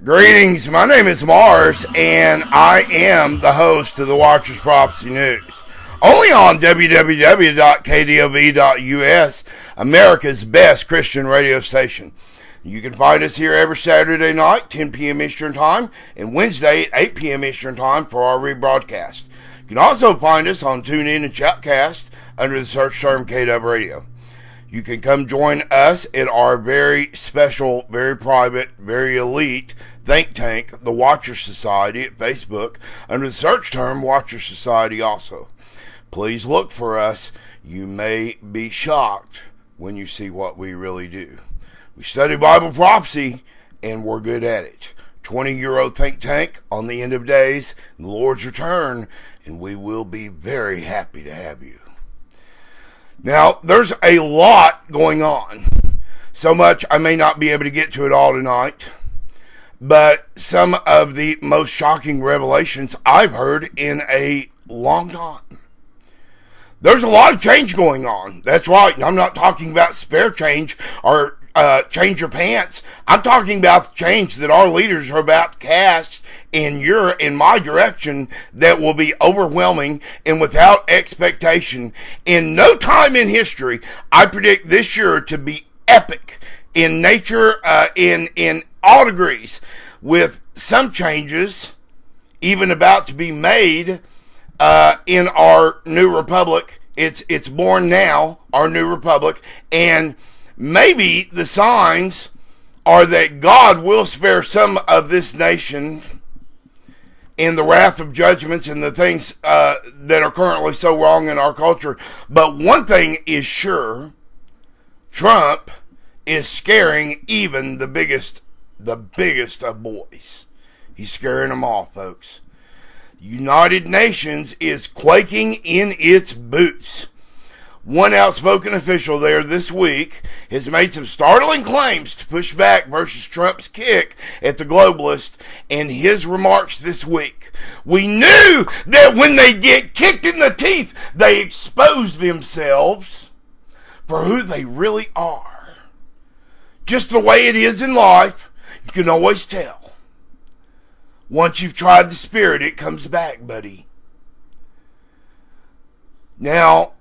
Greetings, my name is Mars, and I am the host of the Watcher's Prophecy News. Only on www.kdov.us, America's best Christian radio station. You can find us here every Saturday night, 10 p.m. Eastern Time, and Wednesday at 8 p.m. Eastern Time for our rebroadcast. You can also find us on TuneIn and Shoutcast under the search term KW Radio. You can come join us at our very special, very private, very elite think tank, the Watcher Society, at Facebook under the search term Watcher Society also. Please look for us. You may be shocked when you see what we really do. We study Bible prophecy, and we're good at it. 20-year-old think tank on the end of days, the Lord's return, and we will be very happy to have you. Now, there's a lot going on. So much I may not be able to get to it all tonight. But some of the most shocking revelations I've heard in a long time. There's a lot of change going on. That's right. I'm not talking about spare change or change your pants. I'm talking about the change that our leaders are about to cast in my direction that will be overwhelming and without expectation. In no time in history, I predict this year to be epic in nature, in all degrees, with some changes even about to be made in our new republic. It's born now, our new republic, and maybe the signs are that God will spare some of this nation in the wrath of judgments and the things that are currently so wrong in our culture. But one thing is sure, Trump is scaring even the biggest of boys. He's scaring them all, folks. The United Nations is quaking in its boots. One outspoken official there this week has made some startling claims to push back versus Trump's kick at the globalists, and his remarks this week. We knew that when they get kicked in the teeth, they expose themselves for who they really are. Just the way it is in life, you can always tell. Once you've tried the spirit, it comes back, buddy. Now,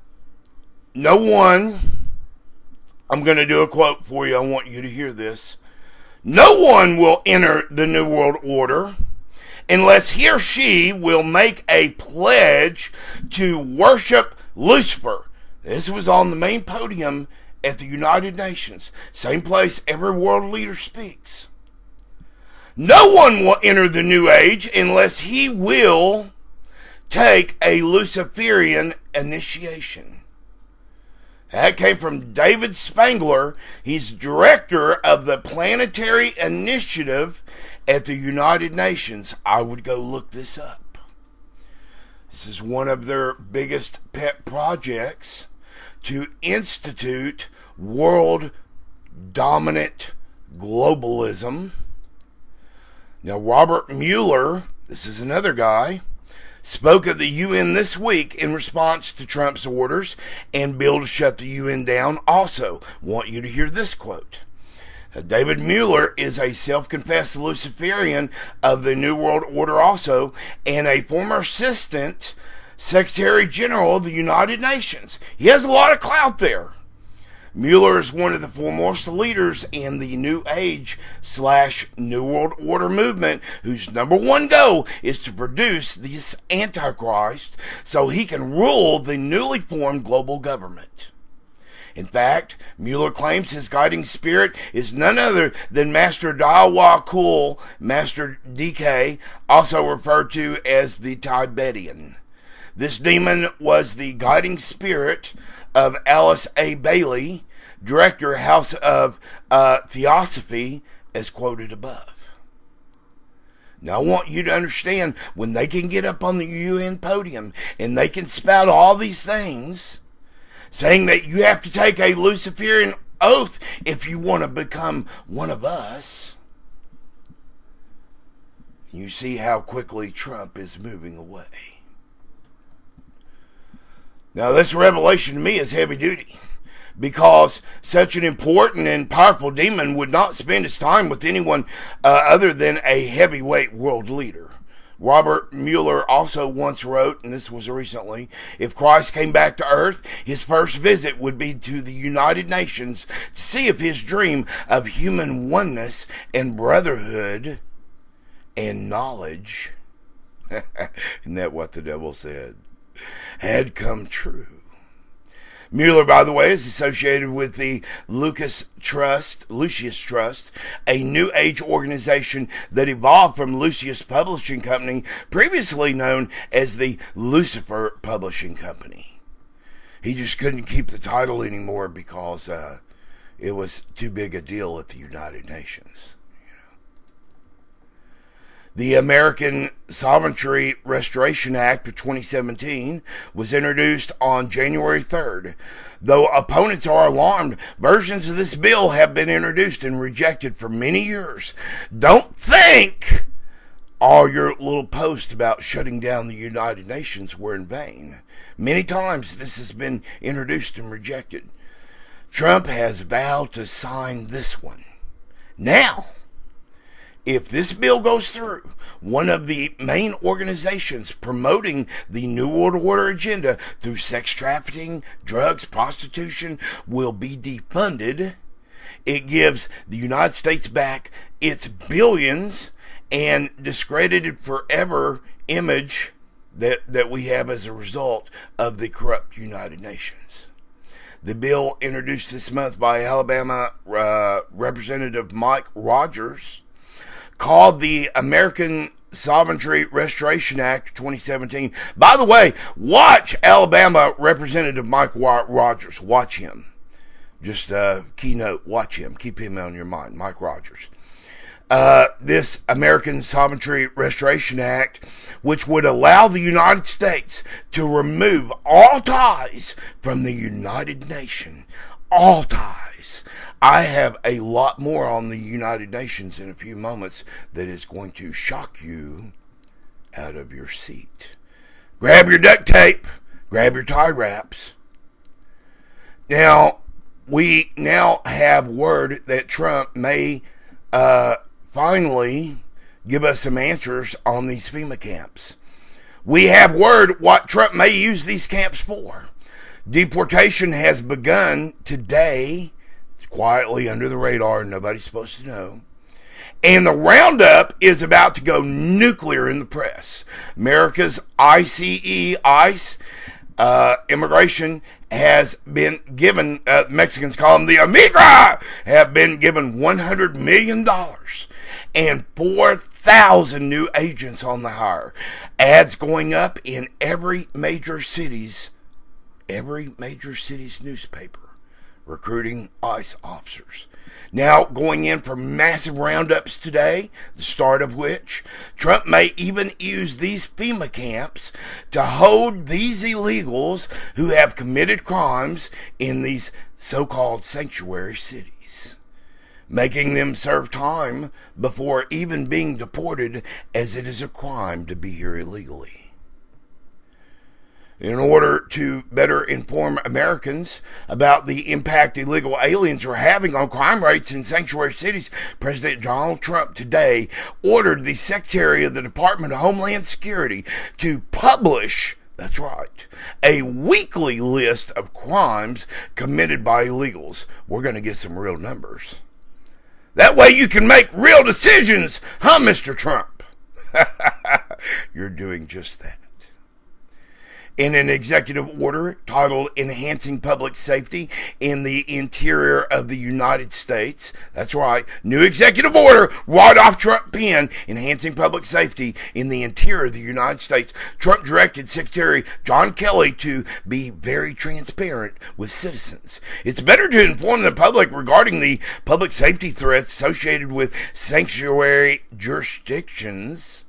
I'm going to do a quote for you. I want you to hear this. No one will enter the New World Order unless he or she will make a pledge to worship Lucifer. This was on the main podium at the United Nations. Same place every world leader speaks. No one will enter the New Age unless he will take a Luciferian initiation. That came from David Spangler. He's director of the Planetary Initiative at the United Nations. I would go look this up. This is one of their biggest pet projects to institute world dominant globalism. Now, Robert Mueller, this is another guy, spoke at the UN this week in response to Trump's orders and bill to shut the UN down. Also, want you to hear this quote. David Mueller is a self-confessed Luciferian of the New World Order also, and a former assistant Secretary General of the United Nations. He has a lot of clout there. Mueller is one of the foremost leaders in the New Age / New World Order movement, whose number one goal is to produce this Antichrist so he can rule the newly formed global government. In fact, Mueller claims his guiding spirit is none other than Master Dawa Kul, Master DK, also referred to as the Tibetan. This demon was the guiding spirit of Alice A. Bailey, Director, House of Theosophy, as quoted above. Now, I want you to understand, when they can get up on the UN podium and they can spout all these things, saying that you have to take a Luciferian oath if you want to become one of us, you see how quickly Trump is moving away. Now, this revelation to me is heavy duty, because such an important and powerful demon would not spend his time with anyone other than a heavyweight world leader. Robert Mueller also once wrote, and this was recently, if Christ came back to earth, his first visit would be to the United Nations to see if his dream of human oneness and brotherhood and knowledge, isn't that what the devil said, had come true. Mueller, by the way, is associated with the Lucius Trust, a New Age organization that evolved from Lucius Publishing Company, previously known as the Lucifer Publishing Company. He just couldn't keep the title anymore because it was too big a deal at the United Nations. The American Sovereignty Restoration Act of 2017 was introduced on January 3rd. Though opponents are alarmed, versions of this bill have been introduced and rejected for many years. Don't think all your little posts about shutting down the United Nations were in vain. Many times this has been introduced and rejected. Trump has vowed to sign this one. Now, if this bill goes through, one of the main organizations promoting the New World Order agenda through sex trafficking, drugs, prostitution will be defunded. It gives the United States back its billions and discredited forever image that we have as a result of the corrupt United Nations. The bill introduced this month by Alabama Representative Mike Rogers, called the American Sovereignty Restoration Act of 2017. By the way, watch Alabama Representative Mike Rogers. Watch him. Just a keynote, watch him. Keep him on your mind, Mike Rogers. This American Sovereignty Restoration Act, which would allow the United States to remove all ties from the United Nations. All ties. I have a lot more on the United Nations in a few moments that is going to shock you out of your seat. Grab your duct tape. Grab your tie wraps. Now, we now have word that Trump may finally give us some answers on these FEMA camps. We have word what Trump may use these camps for. Deportation has begun today, quietly under the radar, nobody's supposed to know. And the roundup is about to go nuclear in the press. America's ICE, immigration has been given, Mexicans call them the Amigra, have been given $100 million and 4,000 new agents on the hire. Ads going up in every major city's newspaper, recruiting ICE officers. Now going in for massive roundups today, the start of which Trump may even use these FEMA camps to hold these illegals who have committed crimes in these so-called sanctuary cities, making them serve time before even being deported, as it is a crime to be here illegally. In order to better inform Americans about the impact illegal aliens are having on crime rates in sanctuary cities, President Donald Trump today ordered the Secretary of the Department of Homeland Security to publish, that's right, a weekly list of crimes committed by illegals. We're going to get some real numbers. That way you can make real decisions, huh, Mr. Trump? You're doing just that. In an executive order titled Enhancing Public Safety in the Interior of the United States. That's right, new executive order right off Trump pen, Enhancing Public Safety in the Interior of the United States. Trump directed Secretary John Kelly to be very transparent with citizens. It's better to inform the public regarding the public safety threats associated with sanctuary jurisdictions.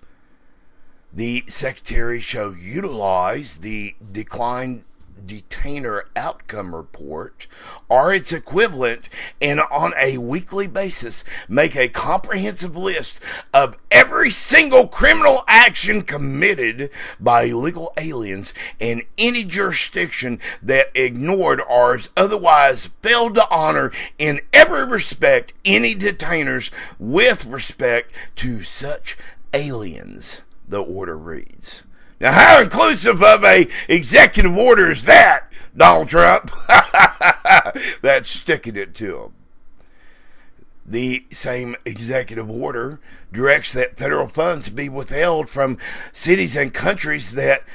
The Secretary shall utilize the declined Detainer Outcome Report or its equivalent, and on a weekly basis make a comprehensive list of every single criminal action committed by illegal aliens in any jurisdiction that ignored or otherwise failed to honor in every respect any detainers with respect to such aliens, the order reads. Now, how inclusive of a executive order is that, Donald Trump? That's sticking it to him. The same executive order directs that federal funds be withheld from cities and counties that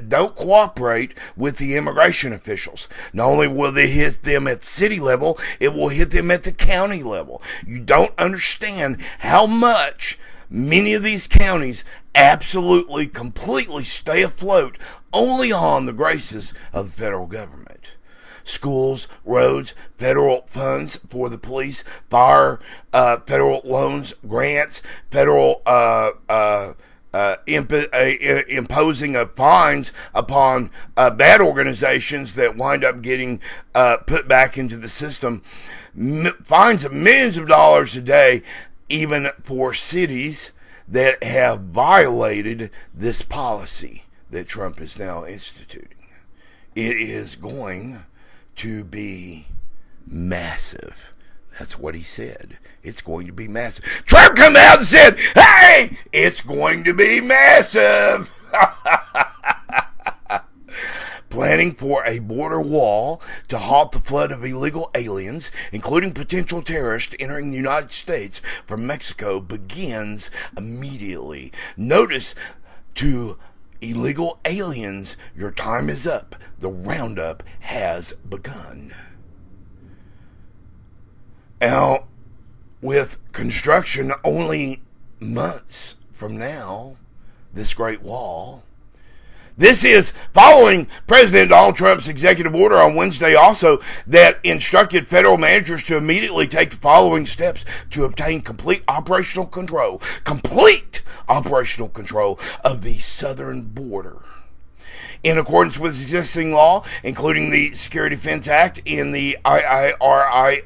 don't cooperate with the immigration officials. Not only will they hit them at city level, it will hit them at the county level. You don't understand how much many of these counties absolutely, completely stay afloat only on the graces of the federal government. Schools, roads, federal funds for the police, fire, federal loans, grants, federal imposing of fines upon bad organizations that wind up getting put back into the system. Fines of millions of dollars a day, even for cities that have violated this policy that Trump is now instituting. It is going to be massive. That's what he said. It's going to be massive. Trump came out and said, hey, it's going to be massive. Planning for a border wall to halt the flood of illegal aliens, including potential terrorists entering the United States from Mexico, begins immediately. Notice to illegal aliens, your time is up. The roundup has begun. Now, with construction only months from now, this Great Wall. This is following President Donald Trump's executive order on Wednesday also that instructed federal managers to immediately take the following steps to obtain complete operational control of the southern border. In accordance with existing law, including the Security Defense Act and the IIRA,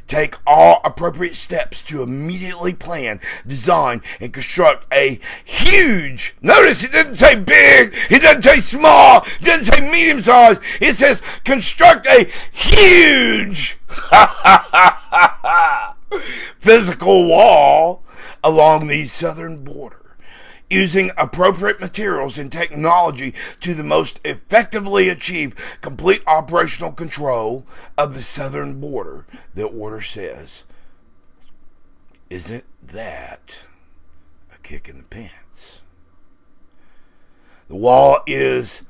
take all appropriate steps to immediately plan, design, and construct a huge, notice it doesn't say big, it doesn't say small, it doesn't say medium size, it says construct a huge physical wall along the southern border, using appropriate materials and technology to the most effectively achieve complete operational control of the southern border, the order says. Isn't that a kick in the pants? The wall is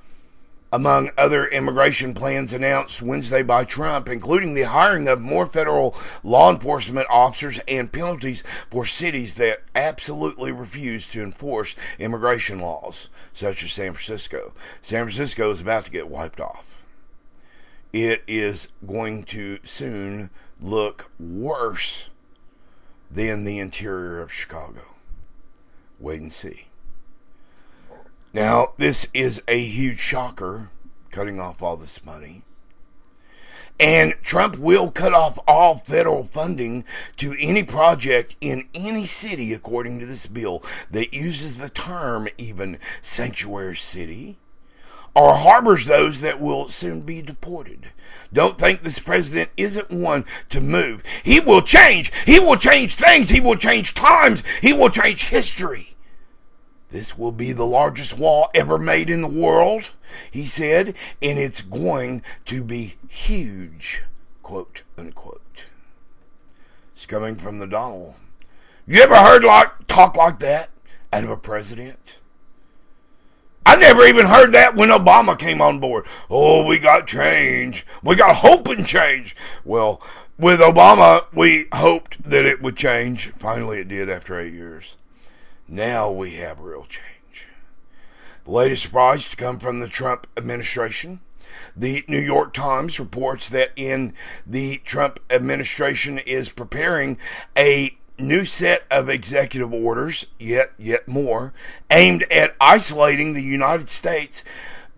among other immigration plans announced Wednesday by Trump, including the hiring of more federal law enforcement officers and penalties for cities that absolutely refuse to enforce immigration laws, such as San Francisco. San Francisco is about to get wiped off. It is going to soon look worse than the interior of Chicago. Wait and see. Now, this is a huge shocker, cutting off all this money. And Trump will cut off all federal funding to any project in any city, according to this bill, that uses the term even sanctuary city, or harbors those that will soon be deported. Don't think this president isn't one to move. He will change. He will change things. He will change times. He will change history. This will be the largest wall ever made in the world, he said, and it's going to be huge, quote unquote. It's coming from the Donald. You ever heard talk like that out of a president? I never even heard that when Obama came on board. Oh, we got change. We got hope and change. Well, with Obama, we hoped that it would change. Finally, it did after 8 years. Now we have real change. The latest surprise to come from the Trump administration. The New York Times reports that the Trump administration is preparing a new set of executive orders, yet more, aimed at isolating the United States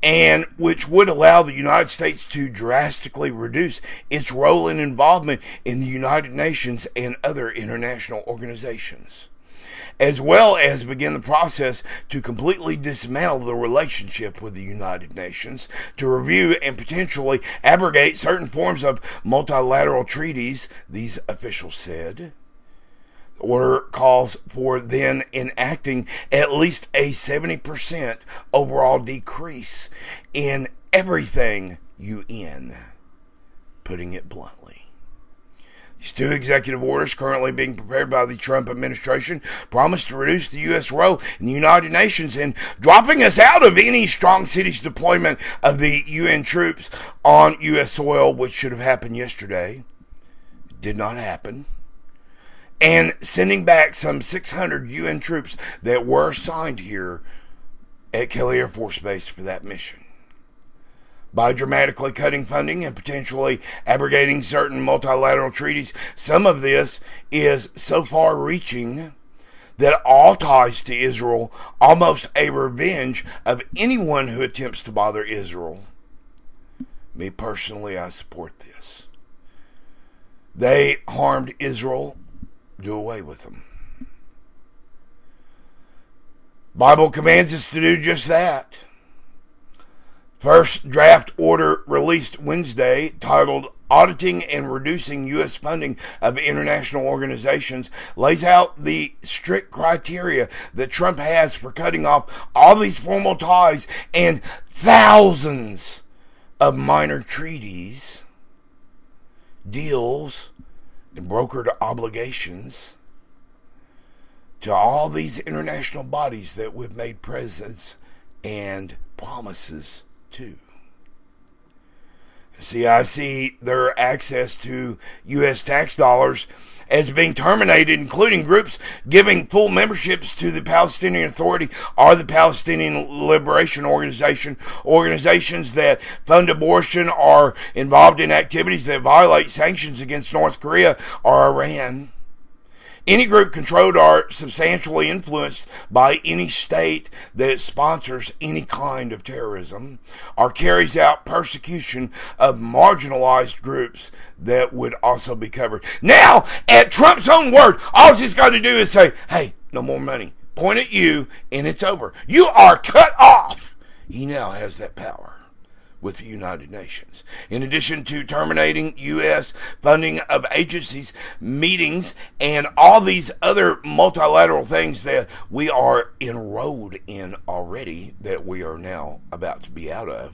and which would allow the United States to drastically reduce its role and involvement in the United Nations and other international organizations, as well as begin the process to completely dismantle the relationship with the United Nations, to review and potentially abrogate certain forms of multilateral treaties, these officials said. The order calls for then enacting at least a 70% overall decrease in everything UN, putting it bluntly. These two executive orders currently being prepared by the Trump administration promise to reduce the U.S. role in the United Nations and dropping us out of any strong cities deployment of the UN troops on U.S. soil, which should have happened yesterday. It did not happen. And sending back some 600 UN troops that were assigned here at Kelly Air Force Base for that mission. By dramatically cutting funding and potentially abrogating certain multilateral treaties, some of this is so far-reaching that all ties to Israel, almost a revenge of anyone who attempts to bother Israel. Me personally, I support this. They harmed Israel. Do away with them. Bible commands us to do just that. First draft order released Wednesday, titled Auditing and Reducing U.S. Funding of International Organizations, lays out the strict criteria that Trump has for cutting off all these formal ties and thousands of minor treaties, deals, and brokered obligations to all these international bodies that we've made presents and promises to. See, I see their access to U.S. tax dollars as being terminated, including groups giving full memberships to the Palestinian Authority or the Palestinian Liberation Organization, organizations that fund abortion, are involved in activities that violate sanctions against North Korea or Iran. Any group controlled or substantially influenced by any state that sponsors any kind of terrorism or carries out persecution of marginalized groups that would also be covered. Now, at Trump's own word, all he's got to do is say, hey, no more money. Point at you, and it's over. You are cut off. He now has that power with the United Nations. In addition to terminating U.S. funding of agencies, meetings, and all these other multilateral things that we are enrolled in already, that we are now about to be out of,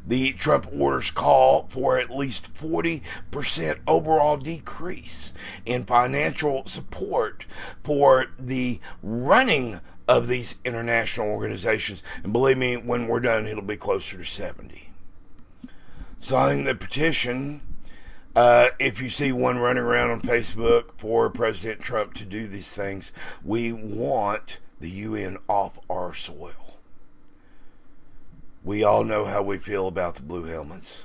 the Trump orders call for at least 40% overall decrease in financial support for the running of these international organizations. And believe me, when we're done, it'll be closer to 70. Signing the petition, if you see one running around on Facebook for President Trump to do these things, we want the UN off our soil. We all know how we feel about the blue helmets.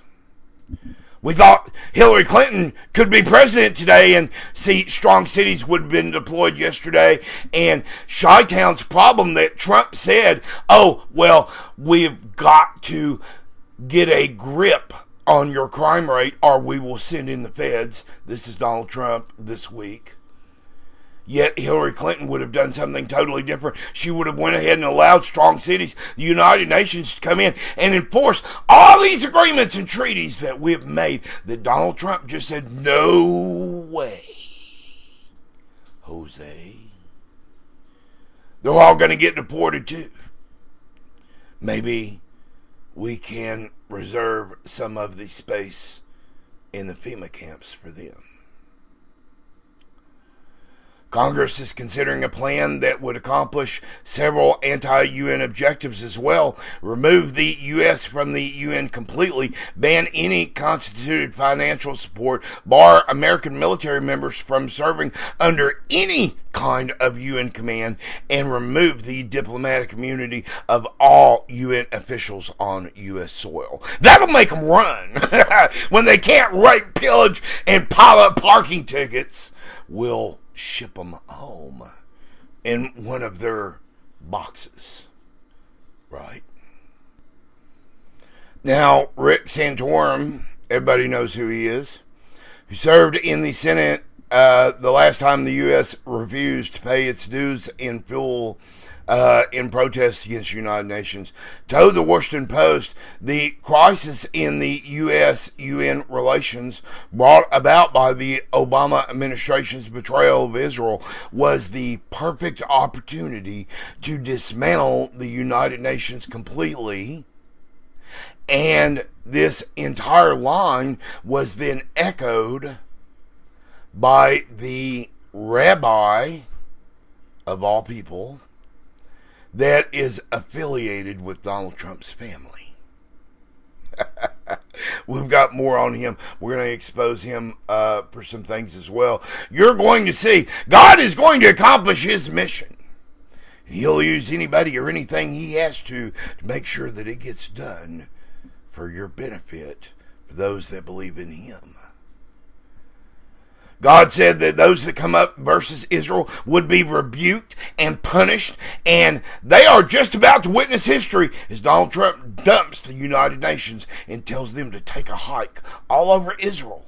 We thought Hillary Clinton could be president today, and see, strong cities would have been deployed yesterday, and Chi-Town's problem that Trump said, oh, well, we've got to get a grip on your crime rate or we will send in the feds. This is Donald Trump this week. Yet Hillary Clinton would have done something totally different. She would have went ahead and allowed strong cities, the United Nations, to come in and enforce all these agreements and treaties that we have made that Donald Trump just said, no way, Jose. They're all going to get deported too. Maybe we can reserve some of the space in the FEMA camps for them. Congress is considering a plan that would accomplish several anti-UN objectives as well. Remove the U.S. from the UN completely, ban any constituted financial support, bar American military members from serving under any kind of UN command, and remove the diplomatic immunity of all UN officials on U.S. soil. That'll make them run. When they can't rape, pillage, and pile up parking tickets, we'll ship them home in one of their boxes, right? Now, Rick Santorum, everybody knows who he is, who served in the Senate the last time the U.S. refused to pay its dues in full in protest against the United Nations, told the Washington Post the crisis in the U.S.-UN relations brought about by the Obama administration's betrayal of Israel was the perfect opportunity to dismantle the United Nations completely. And this entire line was then echoed by the rabbi, of all people, that is affiliated with Donald Trump's family. We've got more on him. We're going to expose him for some things as well. You're going to see God is going to accomplish his mission. He'll use anybody or anything he has to make sure that it gets done for your benefit, for those that believe in him. God said that those that come up versus Israel would be rebuked and punished, and they are just about to witness history as Donald Trump dumps the United Nations and tells them to take a hike all over Israel.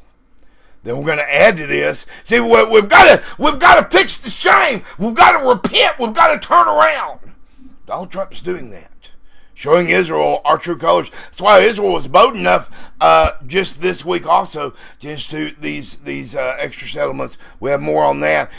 Then we're going to add to this. See, we've got to fix the shame. We've got to repent. We've got to turn around. Donald Trump's doing that, showing Israel our true colors. That's why Israel was bold enough just this week also to institute these extra settlements. We have more on that.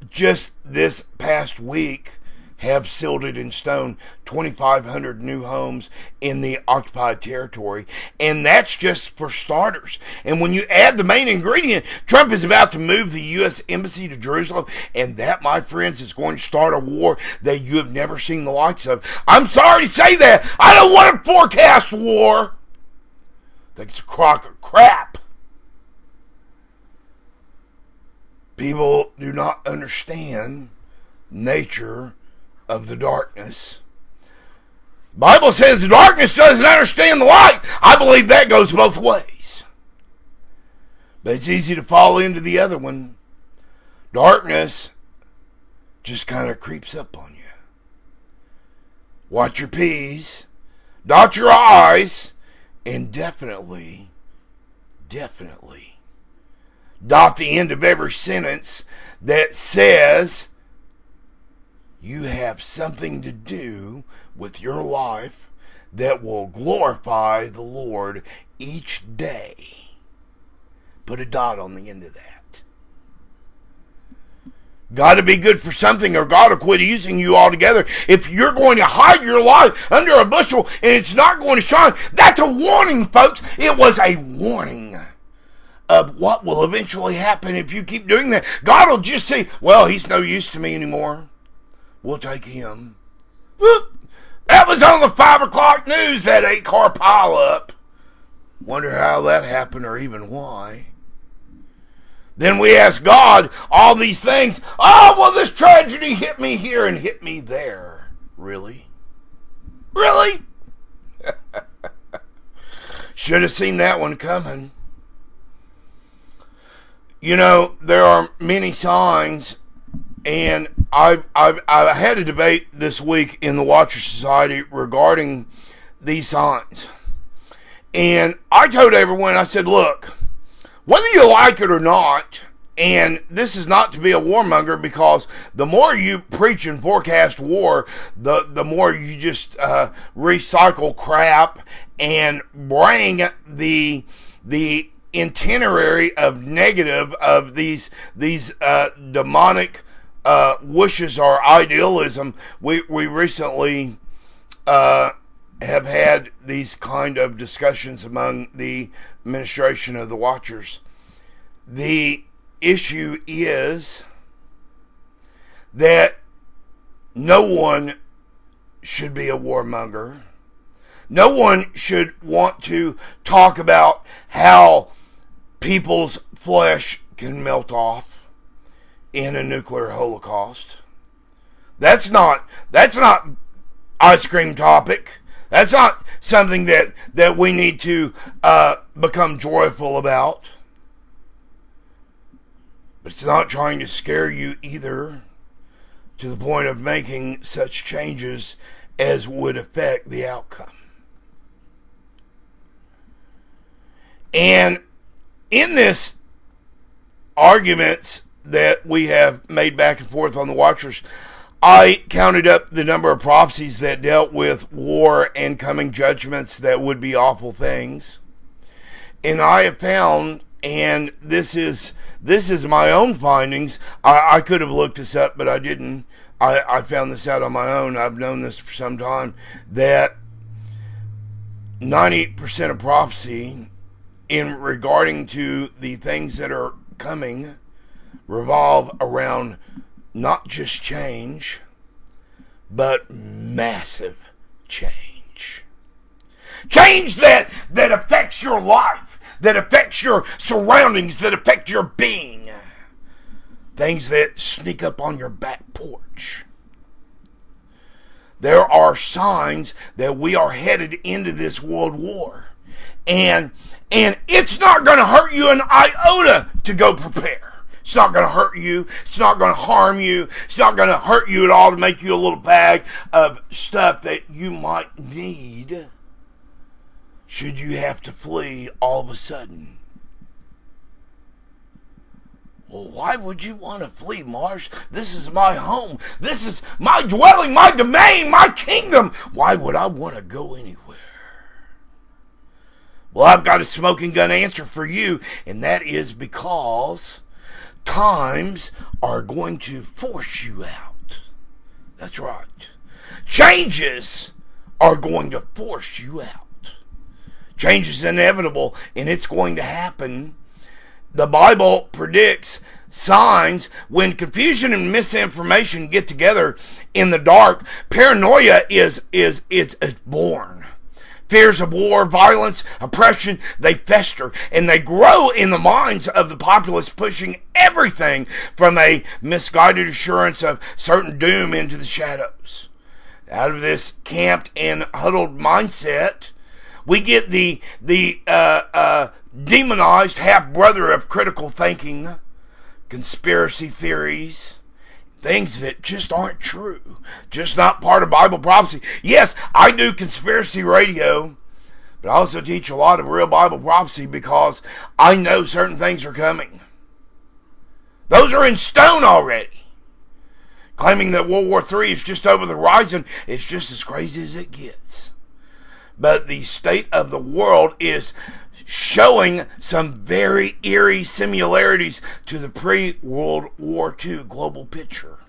Just this past week have sealed it in stone 2,500 new homes in the occupied territory. And that's just for starters. And when you add the main ingredient, Trump is about to move the U.S. Embassy to Jerusalem. And that, my friends, is going to start a war that you have never seen the likes of. I'm sorry to say that. I don't want to forecast war. I think it's a crock of crap. People do not understand nature of the darkness. The Bible says the darkness doesn't understand the light. I believe that goes both ways. But it's easy to fall into the other one. Darkness just kind of creeps up on you. Watch your P's, dot your I's, and definitely dot the end of every sentence that says you have something to do with your life that will glorify the Lord each day. Put a dot on the end of that. Got to be good for something, or God will quit using you altogether. If you're going to hide your life under a bushel and it's not going to shine, that's a warning, folks. It was a warning of what will eventually happen if you keep doing that. God will just say, well, he's no use to me anymore. We'll take him. Whoop. That was on the 5 o'clock news, that 8-car pileup. Wonder how that happened or even why. Then we ask God all these things. Oh, well, this tragedy hit me here and hit me there. Really? Really? Should have seen that one coming. You know, there are many signs, and I had a debate this week in the Watcher Society regarding these signs. And I told everyone, I said, look, whether you like it or not, and this is not to be a warmonger, because the more you preach and forecast war, the more you just recycle crap and bring the itinerary of negative of these demonic wishes or idealism. We recently have had these kind of discussions among the administration of the Watchers. The issue is that no one should be a warmonger. No one should want to talk about how people's flesh can melt off in a nuclear holocaust. That's not ice cream topic. That's not something that we need to become joyful about. But it's not trying to scare you either, to the point of making such changes as would affect the outcome. And in this arguments that we have made back and forth on the Watchers, I counted up the number of prophecies that dealt with war and coming judgments that would be awful things. And I have found, and this is my own findings. I could have looked this up, but I didn't. I found this out on my own. I've known this for some time, that 98% of prophecy in regarding to the things that are coming revolve around not just change, but massive change. Change that affects your life, that affects your surroundings, that affect your being. Things that sneak up on your back porch. There are signs that we are headed into this world war. And it's not going to hurt you an iota to go prepare. It's not going to hurt you. It's not going to harm you. It's not going to hurt you at all to make you a little bag of stuff that you might need should you have to flee all of a sudden. Well, why would you want to flee, Mars? This is my home. This is my dwelling, my domain, my kingdom. Why would I want to go anywhere? Well, I've got a smoking gun answer for you, and that is because times are going to force you out. That's right. Changes are going to force you out. Change is inevitable, and it's going to happen. The Bible predicts signs when confusion and misinformation get together in the dark. Paranoia is born. Fears of war, violence, oppression, they fester and they grow in the minds of the populace, pushing everything from a misguided assurance of certain doom into the shadows. Out of this camped and huddled mindset, we get the demonized half-brother of critical thinking, conspiracy theories, things that just aren't true, just not part of Bible prophecy. Yes, I do conspiracy radio, but I also teach a lot of real Bible prophecy because I know certain things are coming. Those are in stone already. Claiming that World War III is just over the horizon is just as crazy as it gets. But the state of the world is showing some very eerie similarities to the pre-World War II global picture.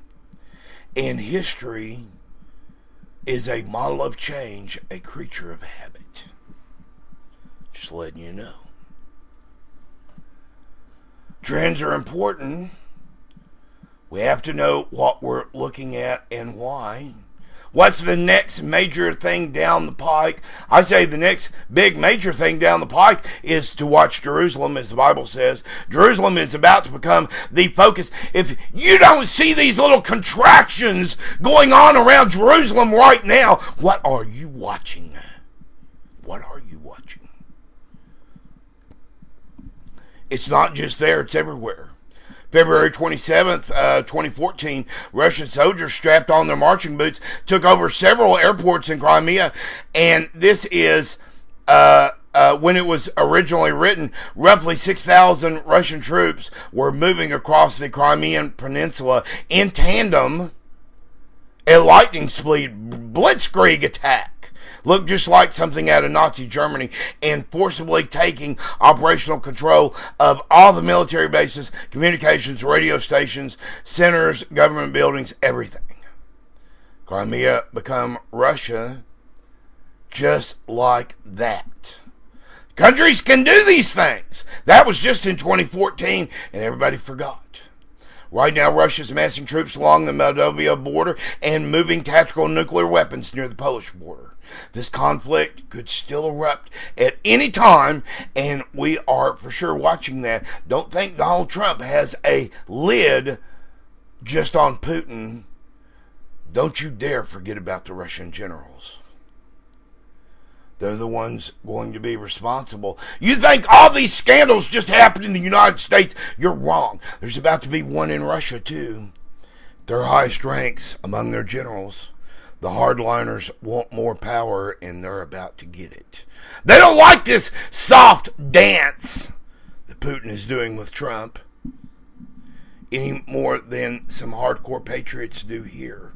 And history is a model of change, a creature of habit. Just letting you know. Trends are important. We have to know what we're looking at and why. What's the next major thing down the pike? I say the next big major thing down the pike is to watch Jerusalem, as the Bible says. Jerusalem is about to become the focus. If you don't see these little contractions going on around Jerusalem right now, what are you watching? What are you watching? It's not just there, it's everywhere. February 27th, 2014, Russian soldiers strapped on their marching boots took over several airports in Crimea, and this is when it was originally written, roughly 6,000 Russian troops were moving across the Crimean Peninsula in tandem, a lightning speed blitzkrieg attack. Looked just like something out of Nazi Germany, and forcibly taking operational control of all the military bases, communications, radio stations, centers, government buildings, everything. Crimea become Russia just like that. Countries can do these things. That was just in 2014, and everybody forgot. Right now, Russia is massing troops along the Moldova border and moving tactical nuclear weapons near the Polish border. This conflict could still erupt at any time, and we are for sure watching that. Don't think Donald Trump has a lid just on Putin. Don't you dare forget about the Russian generals. They're the ones going to be responsible. You think all these scandals just happen in the United States? You're wrong. There's about to be one in Russia, too. Their highest ranks among their generals, The hardliners want more power, and they're about to get it. They don't like this soft dance that Putin is doing with Trump any more than some hardcore patriots do here,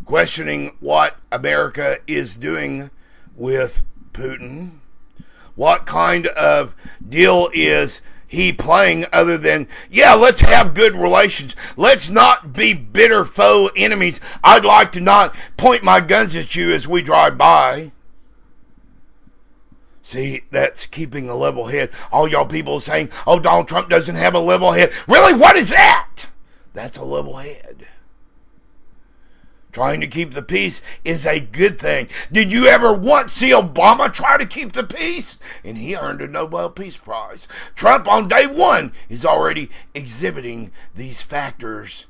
questioning what America is doing with Putin. What kind of deal is he playing other than, yeah, let's have good relations. Let's not be bitter foe enemies. I'd like to not point my guns at you as we drive by. See, that's keeping a level head. All y'all people saying, oh, Donald Trump doesn't have a level head. Really? What is that? That's a level head. Trying to keep the peace is a good thing. Did you ever once see Obama try to keep the peace? And he earned a Nobel Peace Prize. Trump on day one is already exhibiting these factors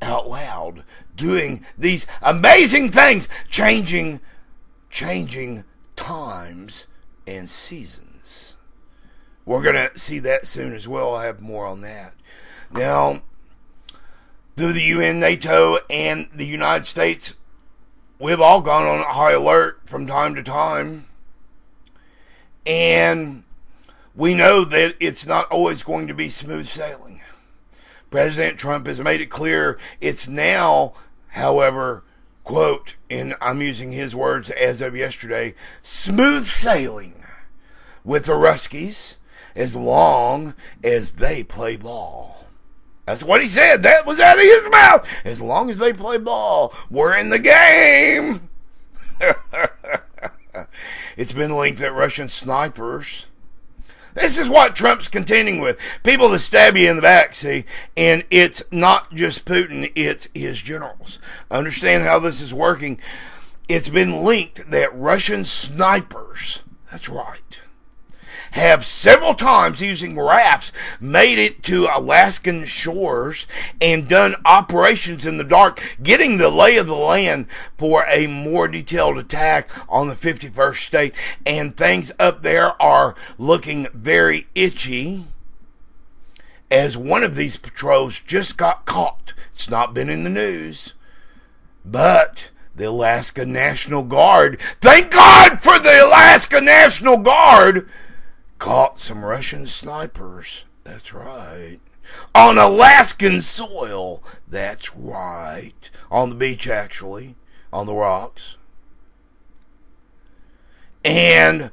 out loud, doing these amazing things, changing times and seasons. We're going to see that soon as well. I'll have more on that. Now, through the UN, NATO, and the United States, we've all gone on high alert from time to time. And we know that it's not always going to be smooth sailing. President Trump has made it clear it's now, however, quote, and I'm using his words as of yesterday, smooth sailing with the Ruskies as long as they play ball. That's what he said. That was out of his mouth. As long as they play ball, we're in the game. It's been linked that Russian snipers. This is what Trump's contending with. People that stab you in the back, see? And it's not just Putin, it's his generals. Understand how this is working. It's been linked that Russian snipers, that's right, have several times using rafts made it to Alaskan shores and done operations in the dark, getting the lay of the land for a more detailed attack on the 51st state. And things up there are looking very itchy, as one of these patrols just got caught. It's not been in the news, but the Alaska National Guard, thank God for the Alaska National Guard, caught some Russian snipers. That's right. On Alaskan soil. That's right. On the beach, actually. On the rocks. And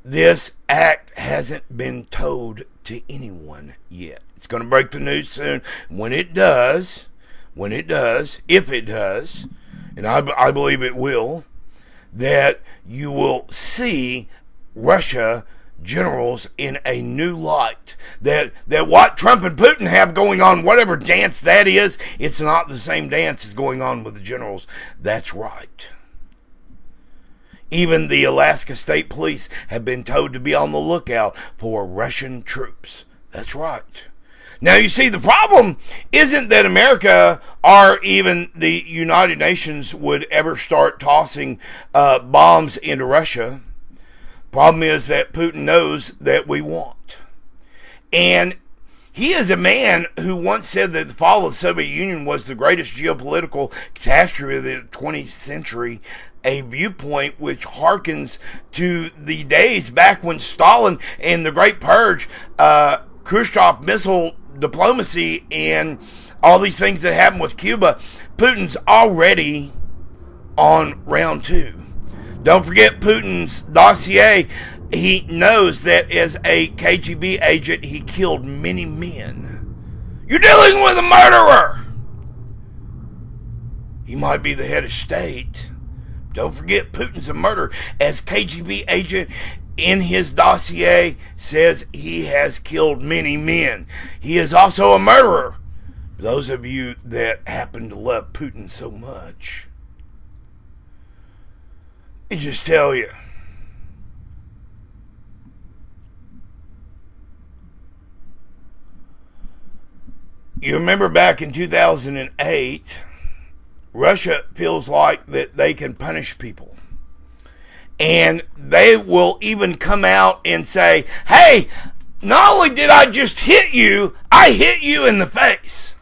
this act hasn't been told to anyone yet. It's going to break the news soon. When it does, if it does, and I believe it will, that you will see Russia generals in a new light. That what Trump and Putin have going on, whatever dance that is, it's not the same dance as going on with the generals. That's right. Even the Alaska State Police have been told to be on the lookout for Russian troops. That's right. Now, you see, the problem isn't that America or even the United Nations would ever start tossing bombs into Russia. Problem is that Putin knows that we won't. And he is a man who once said that the fall of the Soviet Union was the greatest geopolitical catastrophe of the 20th century, a viewpoint which harkens to the days back when Stalin and the Great Purge, Khrushchev missile diplomacy, and all these things that happened with Cuba. Putin's already on round two. Don't forget Putin's dossier. He knows that as a KGB agent, he killed many men. You're dealing with a murderer. He might be the head of state. Don't forget Putin's a murderer. As KGB agent, in his dossier says he has killed many men. He is also a murderer. For those of you that happen to love Putin so much, let me just tell you, you remember back in 2008, Russia feels like that they can punish people. And they will even come out and say, hey, not only did I just hit you, I hit you in the face.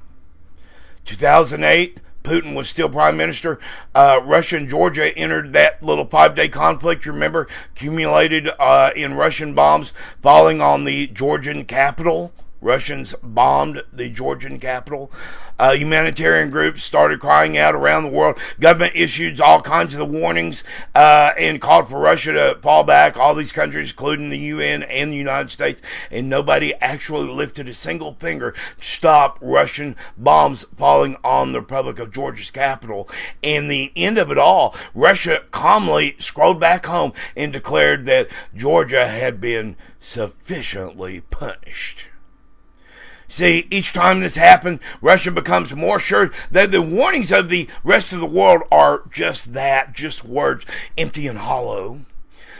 2008, Putin was still prime minister, Russia and Georgia entered that little 5-day conflict, you remember, accumulated in Russian bombs falling on the Georgian capital. Russians bombed the Georgian capital. Humanitarian groups started crying out around the world. Government issued all kinds of warnings and called for Russia to fall back. All these countries, including the UN and the United States, and nobody actually lifted a single finger to stop Russian bombs falling on the Republic of Georgia's capital. And the end of it all, Russia calmly scrolled back home and declared that Georgia had been sufficiently punished. See, each time this happened, Russia becomes more sure that the warnings of the rest of the world are just that, just words, empty and hollow.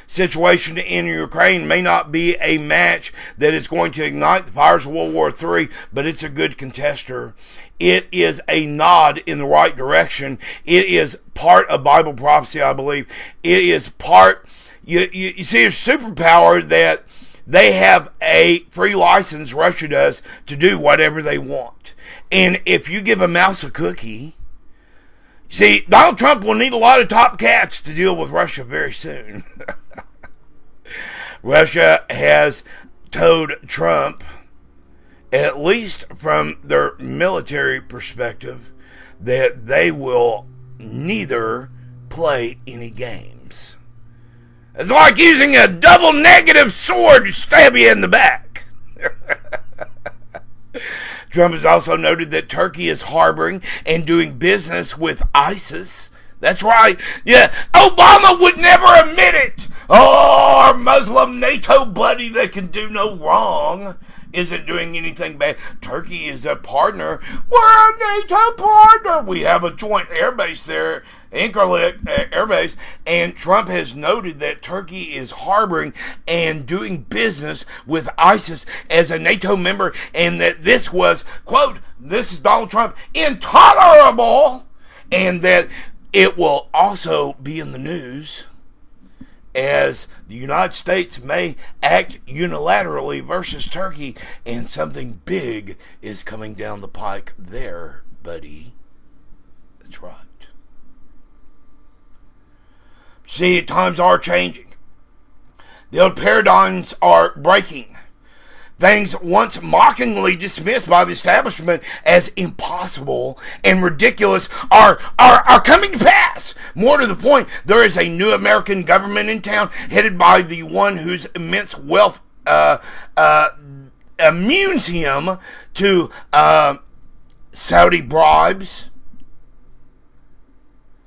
Situation in Ukraine may not be a match that is going to ignite the fires of World War III, but it's a good contester. It is a nod in the right direction. It is part of Bible prophecy, I believe. It is part, you see, a superpower that they have a free license, Russia does, to do whatever they want. And if you give a mouse a cookie, see, Donald Trump will need a lot of top cats to deal with Russia very soon. Russia has told Trump, at least from their military perspective, that they will neither play any games. It's like using a double negative sword to stab you in the back. Trump has also noted that Turkey is harboring and doing business with ISIS. That's right. Yeah, Obama would never admit it. Oh, our Muslim NATO buddy that can do no wrong isn't doing anything bad. Turkey is a partner. We're a NATO partner. We have a joint airbase there, Incirlik Air Base, and Trump has noted that Turkey is harboring and doing business with ISIS as a NATO member, and that this was, quote, this is Donald Trump, intolerable, and that it will also be in the news as the United States may act unilaterally versus Turkey, and something big is coming down the pike there, buddy. That's right. See, times are changing. The old paradigms are breaking. Things once mockingly dismissed by the establishment as impossible and ridiculous are coming to pass. More to the point, there is a new American government in town headed by the one whose immense wealth immunes him to Saudi bribes,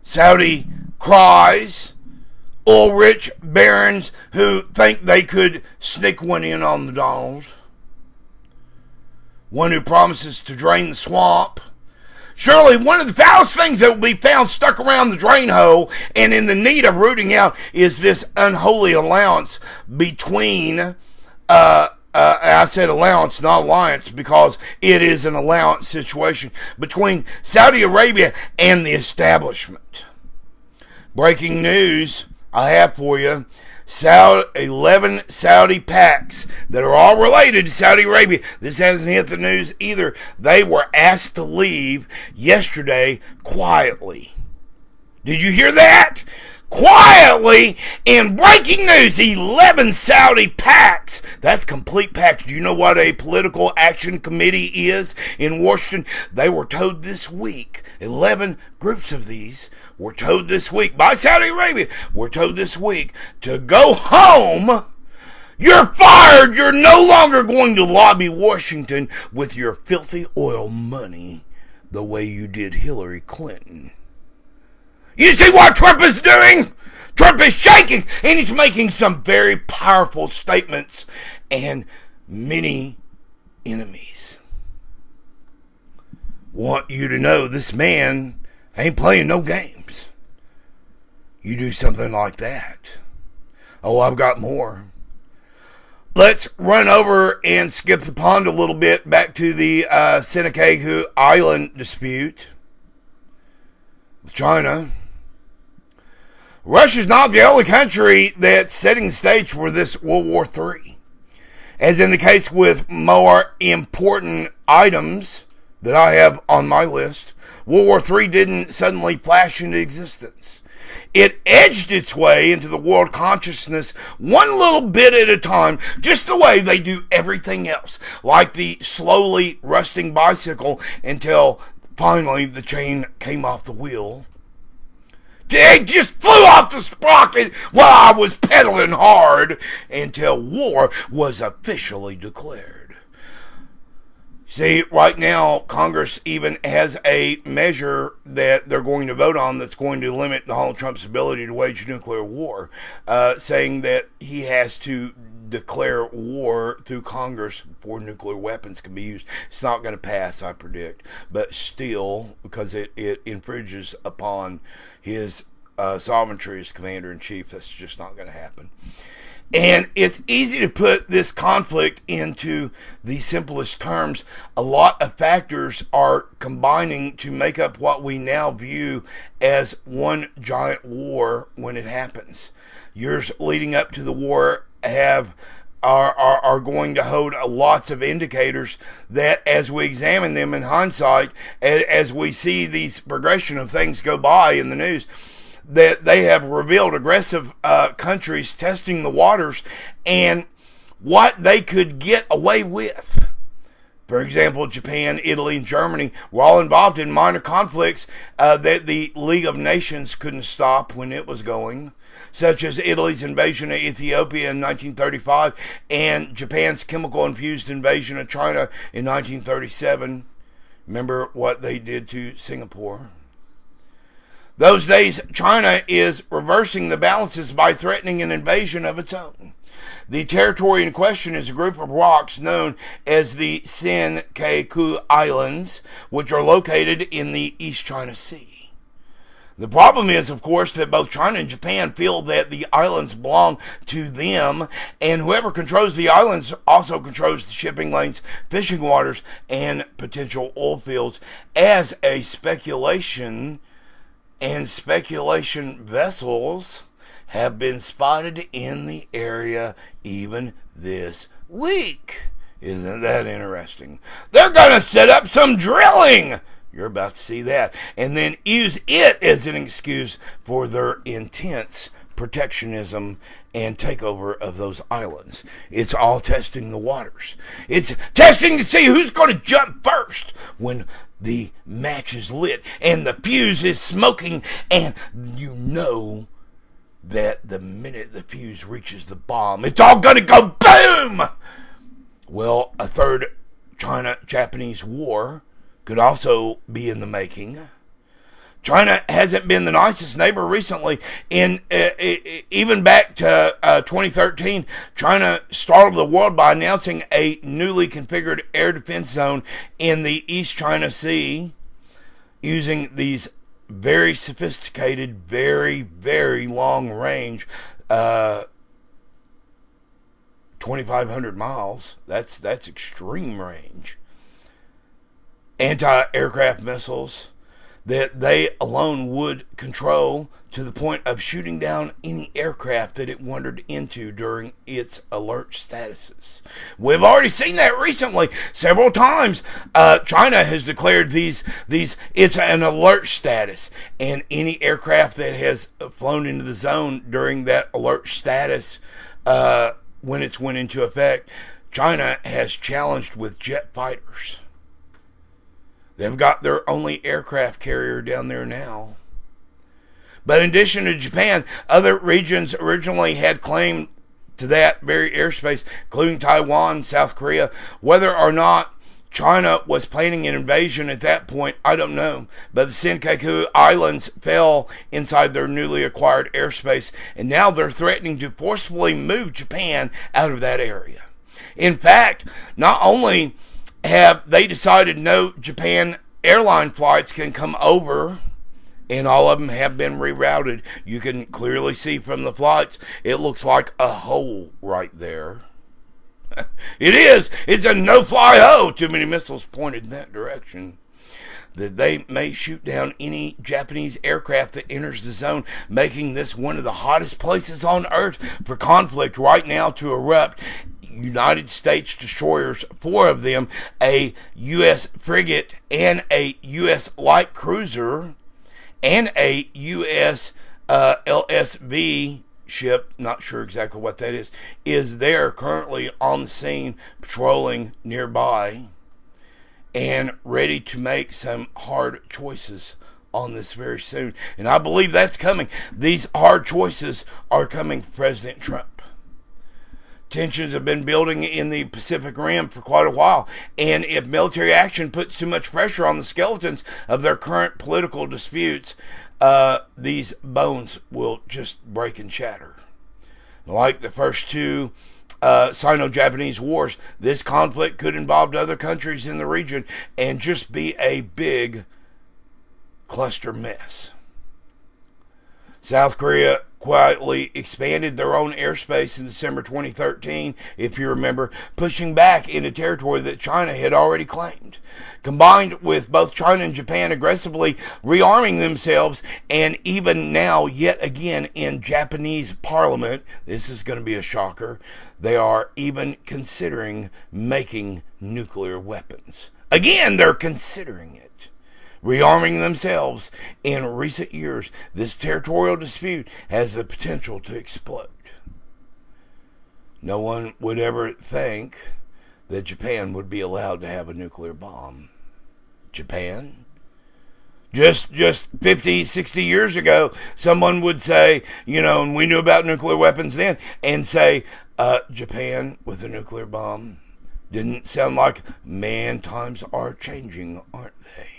Saudi cries, oil-rich barons who think they could sneak one in on the Donald. One who promises to drain the swamp. Surely one of the foulest things that will be found stuck around the drain hole and in the need of rooting out is this unholy alliance between, I said allowance, not alliance, because it is an allowance situation between Saudi Arabia and the establishment. Breaking news I have for you. 11 Saudi PACs that are all related to Saudi Arabia. This hasn't hit the news either. They were asked to leave yesterday quietly. Did you hear that? Quietly, in breaking news, 11 Saudi PACs. That's complete PACs. Do you know what a political action committee is in Washington? They were told this week, 11 groups of these were told this week by Saudi Arabia, were told this week to go home. You're fired. You're no longer going to lobby Washington with your filthy oil money the way you did Hillary Clinton. You see what Trump is doing? Trump is shaking, and he's making some very powerful statements and many enemies. Want you to know this man ain't playing no games. You do something like that. Oh, I've got more. Let's run over and skip the pond a little bit back to the Senkaku Island dispute with China. Russia's not the only country that's setting the stage for this World War III. As in the case with more important items that I have on my list, World War III didn't suddenly flash into existence. It edged its way into the world consciousness one little bit at a time, just the way they do everything else, like the slowly rusting bicycle until finally the chain came off the wheel. It just flew off the sprocket while I was pedaling hard until war was officially declared. See, right now, Congress even has a measure that they're going to vote on that's going to limit Donald Trump's ability to wage nuclear war, saying that he has to declare war through Congress before nuclear weapons can be used. It's not going to pass, I predict, but still, because it infringes upon his sovereignty as commander-in-chief, that's just not going to happen. And it's easy to put this conflict into the simplest terms. A lot of factors are combining to make up what we now view as one giant war when it happens. Years leading up to the war are going to hold lots of indicators that, as we examine them in hindsight, as we see these progression of things go by in the news, that they have revealed aggressive countries testing the waters and what they could get away with. For example, Japan, Italy, and Germany were all involved in minor conflicts that the League of Nations couldn't stop when it was going, such as Italy's invasion of Ethiopia in 1935 and Japan's chemical-infused invasion of China in 1937. Remember what they did to Singapore? Those days, China is reversing the balances by threatening an invasion of its own. The territory in question is a group of rocks known as the Senkaku Islands, which are located in the East China Sea. The problem is, of course, that both China and Japan feel that the islands belong to them, and whoever controls the islands also controls the shipping lanes, fishing waters, and potential oil fields. As a speculation vessels have been spotted in the area even this week. Isn't that interesting? They're going to set up some drilling. You're about to see that. And then use it as an excuse for their intense protectionism and takeover of those islands. It's all testing the waters. It's testing to see who's going to jump first when the match is lit and the fuse is smoking, and you know that the minute the fuse reaches the bomb, it's all going to go boom! Well, a third China-Japanese war could also be in the making. China hasn't been the nicest neighbor recently. Even back to 2013, China startled the world by announcing a newly configured air defense zone in the East China Sea using these very sophisticated, very, very long range 2,500 miles. That's extreme range. Anti-aircraft missiles that they alone would control to the point of shooting down any aircraft that it wandered into during its alert statuses. We've already seen that recently several times. China has declared these it's an alert status, and any aircraft that has flown into the zone during that alert status, when it's went into effect, China has challenged with jet fighters. They've got their only aircraft carrier down there now. But in addition to Japan, other regions originally had claim to that very airspace, including Taiwan, South Korea. Whether or not China was planning an invasion at that point, I don't know. But the Senkaku Islands fell inside their newly acquired airspace, and now they're threatening to forcefully move Japan out of that area. In fact, not only have they decided no Japan airline flights can come over, and all of them have been rerouted. You can clearly see from the flights, it looks like a hole right there. It is. It's a no-fly hole. Too many missiles pointed in that direction. That they may shoot down any Japanese aircraft that enters the zone, making this one of the hottest places on Earth for conflict right now to erupt. United States destroyers, 4 of them, a U.S. frigate and a U.S. light cruiser, and a U.S. LSV ship, not sure exactly what that is there currently on the scene, patrolling nearby, and ready to make some hard choices on this very soon. And I believe that's coming. These hard choices are coming for President Trump. Tensions have been building in the Pacific Rim for quite a while, and if military action puts too much pressure on the skeletons of their current political disputes, these bones will just break and shatter. Like the first 2 Sino-Japanese wars, this conflict could involve other countries in the region and just be a big cluster mess. South Korea quietly expanded their own airspace in December 2013, if you remember, pushing back into territory that China had already claimed. Combined with both China and Japan aggressively rearming themselves, and even now, yet again, in Japanese parliament, this is going to be a shocker, they are even considering making nuclear weapons. Again, they're considering it. Rearming themselves in recent years, this territorial dispute has the potential to explode. No one would ever think that Japan would be allowed to have a nuclear bomb. Japan? Just 50, 60 years ago, someone would say, and we knew about nuclear weapons then, and say, Japan with a nuclear bomb. Didn't sound like, man, times are changing, aren't they?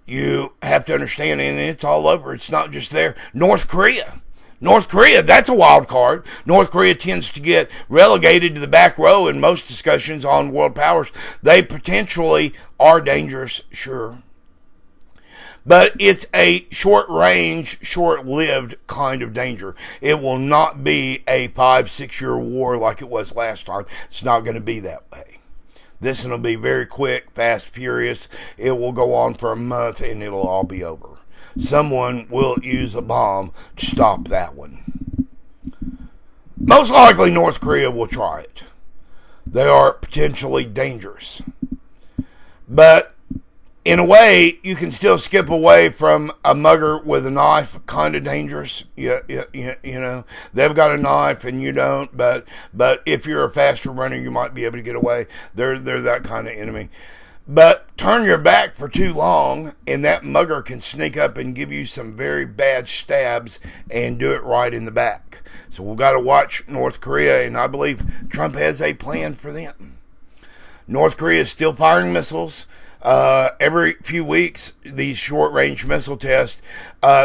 You have to understand, and it's all over. It's not just there. North Korea, that's a wild card. North Korea tends to get relegated to the back row in most discussions on world powers. They potentially are dangerous, sure. But it's a short-range, short-lived kind of danger. It will not be a 5-6 year war like it was last time. It's not going to be that way. This one will be very quick, fast, furious. It will go on for a month and it'll all be over. Someone will use a bomb to stop that one. Most likely North Korea will try it. They are potentially dangerous. But in a way, you can still skip away from a mugger with a knife, kind of dangerous. You know, they've got a knife and you don't, but if you're a faster runner, you might be able to get away. They're that kind of enemy. But turn your back for too long, and that mugger can sneak up and give you some very bad stabs and do it right in the back. So we've got to watch North Korea, and I believe Trump has a plan for them. North Korea is still firing missiles. Every few weeks, these short-range missile tests,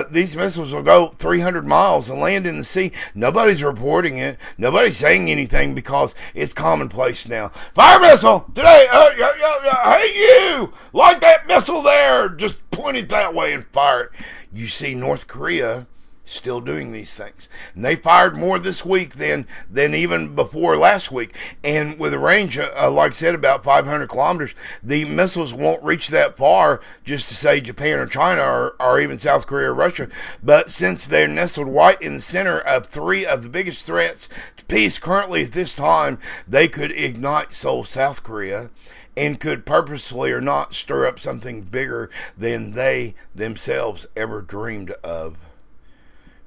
these missiles will go 300 miles and land in the sea. Nobody's reporting it. Nobody's saying anything because it's commonplace now. Fire missile today. Hey, you, like that missile there. Just point it that way and fire it. You see North Korea still doing these things. And they fired more this week than even before last week. And with a range, like I said, about 500 kilometers, the missiles won't reach that far just to say Japan or China or even South Korea or Russia. But since they're nestled right in the center of 3 of the biggest threats to peace currently at this time, they could ignite South Korea and could purposely or not stir up something bigger than they themselves ever dreamed of.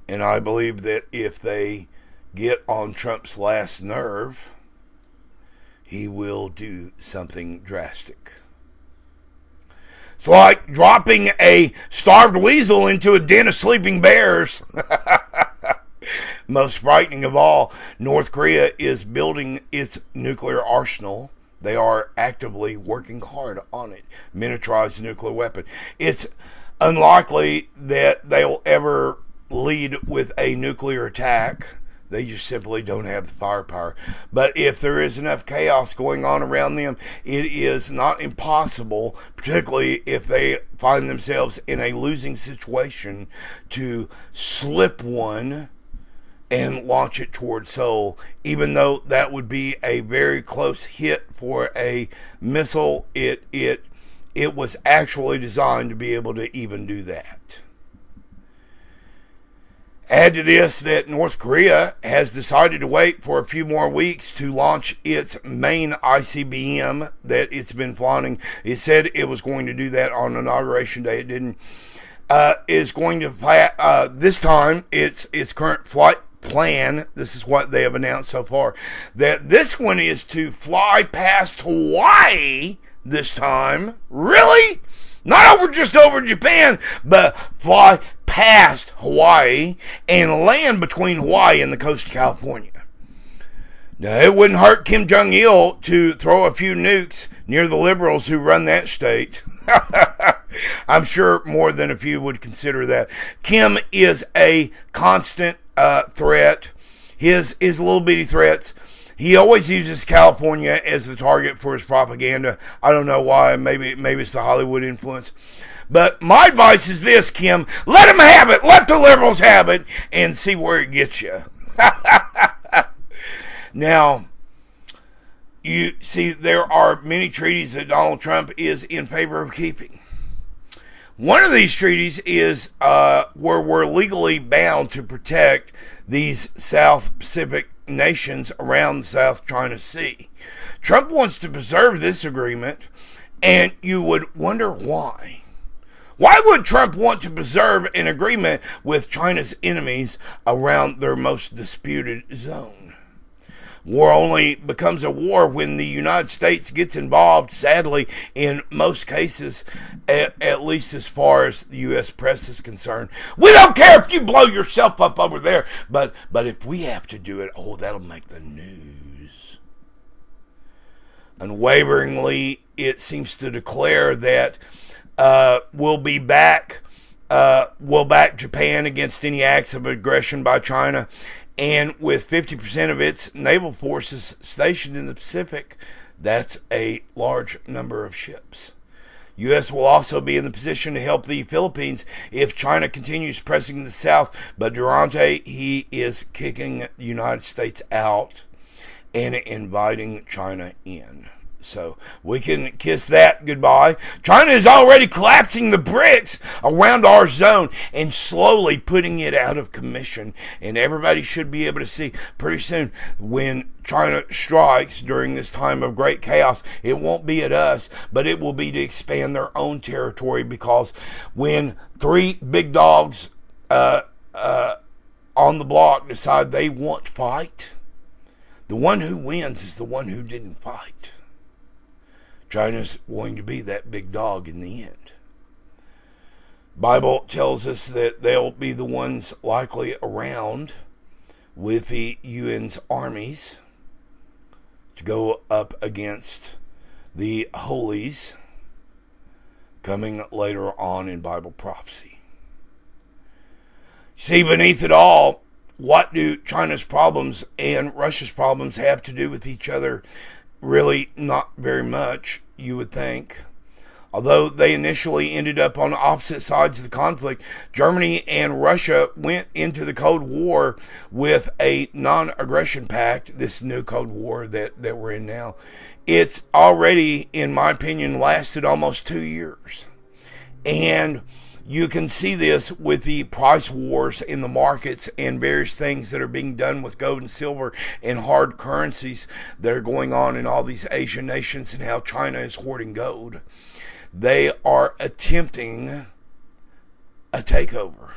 And I believe that if they get on Trump's last nerve, he will do something drastic. It's like dropping a starved weasel into a den of sleeping bears. Most frightening of all, North Korea is building its nuclear arsenal. They are actively working hard on it. Miniaturized nuclear weapon. It's unlikely that they will ever lead with a nuclear attack. They just simply don't have the firepower. But if there is enough chaos going on around them, it is not impossible, particularly if they find themselves in a losing situation, to slip one and launch it towards Seoul. Even though that would be a very close hit for a missile, it was actually designed to be able to even do that. Add to this that North Korea has decided to wait for a few more weeks to launch its main ICBM that it's been flaunting. It said it was going to do that on Inauguration Day. It didn't. Is going to fly, this time its current flight plan. This is what they have announced so far. That this one is to fly past Hawaii this time. Really? Not just over Japan, but fly past Hawaii and land between Hawaii and the coast of California. Now, it wouldn't hurt Kim Jong-il to throw a few nukes near the liberals who run that state. I'm sure more than a few would consider that. Kim is a constant threat. His little bitty threats. He always uses California as the target for his propaganda. I don't know why. Maybe it's the Hollywood influence. But my advice is this, Kim. Let them have it. Let the liberals have it and see where it gets you. Now, you see, there are many treaties that Donald Trump is in favor of keeping. One of these treaties is where we're legally bound to protect these South Pacific nations around the South China Sea. Trump wants to preserve this agreement, and you would wonder why. Why would Trump want to preserve an agreement with China's enemies around their most disputed zone? War only becomes a war when the United States gets involved, sadly, in most cases, at least as far as the U.S. press is concerned. We don't care if you blow yourself up over there, but if we have to do it, that'll make the news. Unwaveringly, it seems to declare that we'll back Japan against any acts of aggression by China. And with 50% of its naval forces stationed in the Pacific, that's a large number of ships. U.S. will also be in the position to help the Philippines if China continues pressing the south. But Durante, he is kicking the United States out and inviting China in. So we can kiss that goodbye. China is already collapsing the bricks around our zone and slowly putting it out of commission. And everybody should be able to see pretty soon when China strikes during this time of great chaos, it won't be at us, but it will be to expand their own territory, because when three big dogs on the block decide they want to fight, the one who wins is the one who didn't fight. China's going to be that big dog in the end. Bible tells us that they'll be the ones likely around with the UN's armies to go up against the holies coming later on in Bible prophecy. See, beneath it all, what do China's problems and Russia's problems have to do with each other? Really not very much, you would think. Although they initially ended up on opposite sides of the conflict, Germany and Russia went into the Cold War with a non-aggression pact, this new Cold War that we're in now. It's already, in my opinion, lasted almost 2 years. And you can see this with the price wars in the markets and various things that are being done with gold and silver and hard currencies that are going on in all these Asian nations, and how China is hoarding gold. They are attempting a takeover.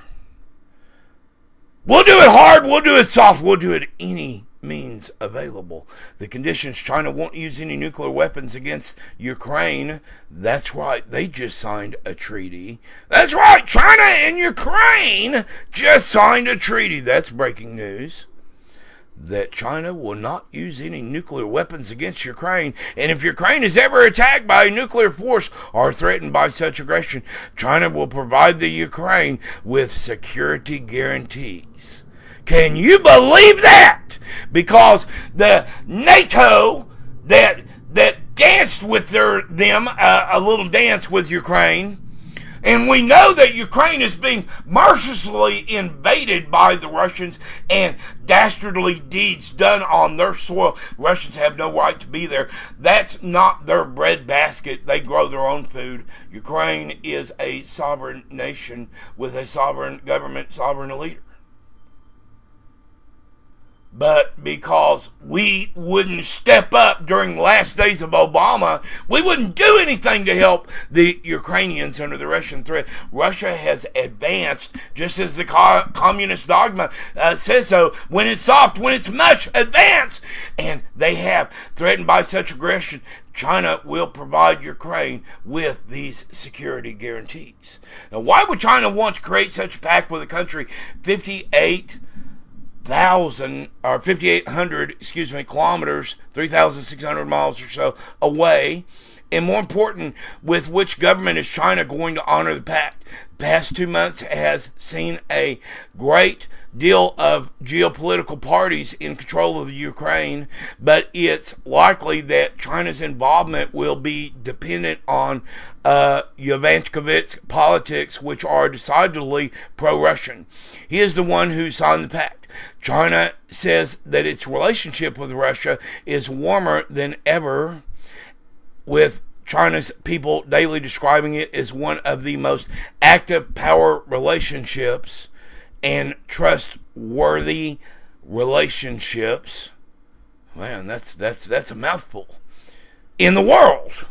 We'll do it hard, we'll do it soft, we'll do it any means available. The conditions: China won't use any nuclear weapons against Ukraine. That's right, they just signed a treaty. That's right, China and Ukraine just signed a treaty. That's breaking news. That China will not use any nuclear weapons against Ukraine. And if Ukraine is ever attacked by a nuclear force or threatened by such aggression, China will provide the Ukraine with security guarantees. Can you believe that? Because the NATO that danced with them a little dance with Ukraine, and we know that Ukraine is being mercilessly invaded by the Russians and dastardly deeds done on their soil. Russians have no right to be there. That's not their breadbasket. They grow their own food. Ukraine is a sovereign nation with a sovereign government, sovereign leader. But because we wouldn't step up during the last days of Obama, we wouldn't do anything to help the Ukrainians under the Russian threat. Russia has advanced, just as the communist dogma says so. When it's soft, when it's much, advance. And they have, threatened by such aggression. China will provide Ukraine with these security guarantees. Now, why would China want to create such a pact with a country 5,800 kilometers, 3,600 miles or so away? And more important, with which government is China going to honor the pact? The past 2 months has seen a great deal of geopolitical parties in control of the Ukraine, but it's likely that China's involvement will be dependent on Yovankovitch's politics, which are decidedly pro-Russian. He is the one who signed the pact. China says that its relationship with Russia is warmer than ever, with China's people daily describing it as one of the most active power relationships and trustworthy relationships. Man, that's a mouthful. In the world.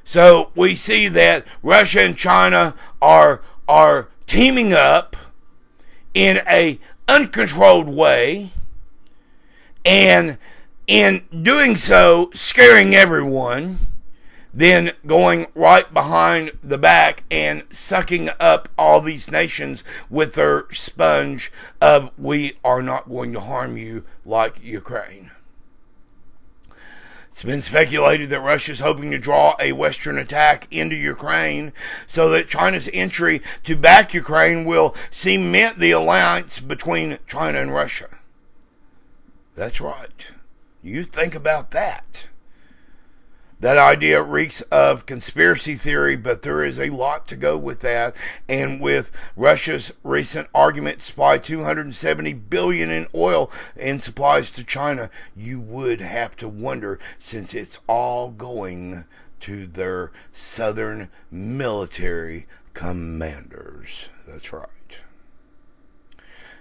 So we see that Russia and China are teaming up in a uncontrolled way, and in doing so, scaring everyone, then going right behind the back and sucking up all these nations with their sponge of, we are not going to harm you, like Ukraine. It's been speculated that Russia is hoping to draw a Western attack into Ukraine so that China's entry to back Ukraine will cement the alliance between China and Russia. That's right. You think about that. That idea reeks of conspiracy theory, but there is a lot to go with that. And with Russia's recent argument to supply $270 billion in oil and supplies to China, you would have to wonder, since it's all going to their southern military commanders. That's right.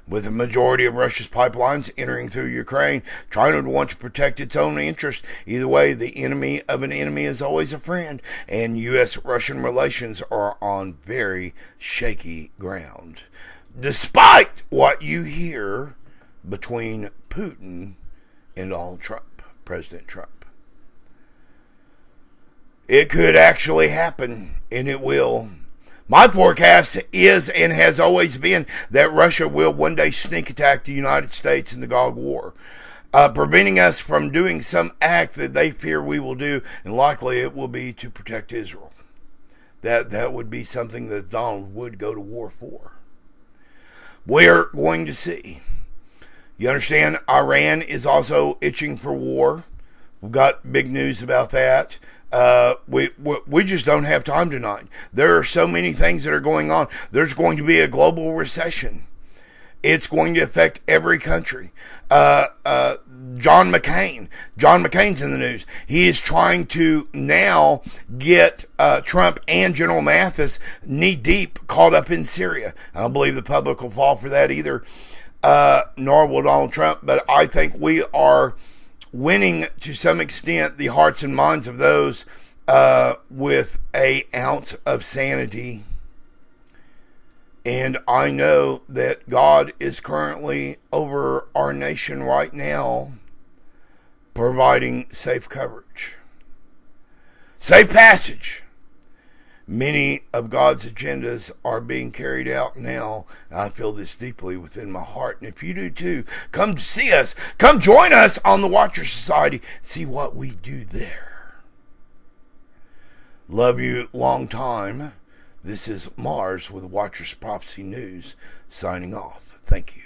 With the majority of Russia's pipelines entering through Ukraine, China would want to protect its own interests. Either way, the enemy of an enemy is always a friend, and U.S.-Russian relations are on very shaky ground, despite what you hear between Putin and Donald Trump, President Trump. It could actually happen, and it will. My forecast is and has always been that Russia will one day sneak attack the United States in the Gulf War, preventing us from doing some act that they fear we will do, and likely it will be to protect Israel. That would be something that Donald would go to war for. We're going to see. You understand, Iran is also itching for war. We've got big news about that. We just don't have time tonight. There are so many things that are going on. There's going to be a global recession. It's going to affect every country. John McCain's in the news. He is trying to now get Trump and General Mathis knee deep caught up in Syria. I don't believe the public will fall for that either, nor will Donald Trump. But I think we are winning to some extent the hearts and minds of those with an ounce of sanity. And I know that God is currently over our nation right now, providing safe coverage, safe passage. Many of God's agendas are being carried out now. I feel this deeply within my heart. And if you do too, come see us. Come join us on the Watcher Society. See what we do there. Love you long time. This is Mars with Watcher's Prophecy News signing off. Thank you.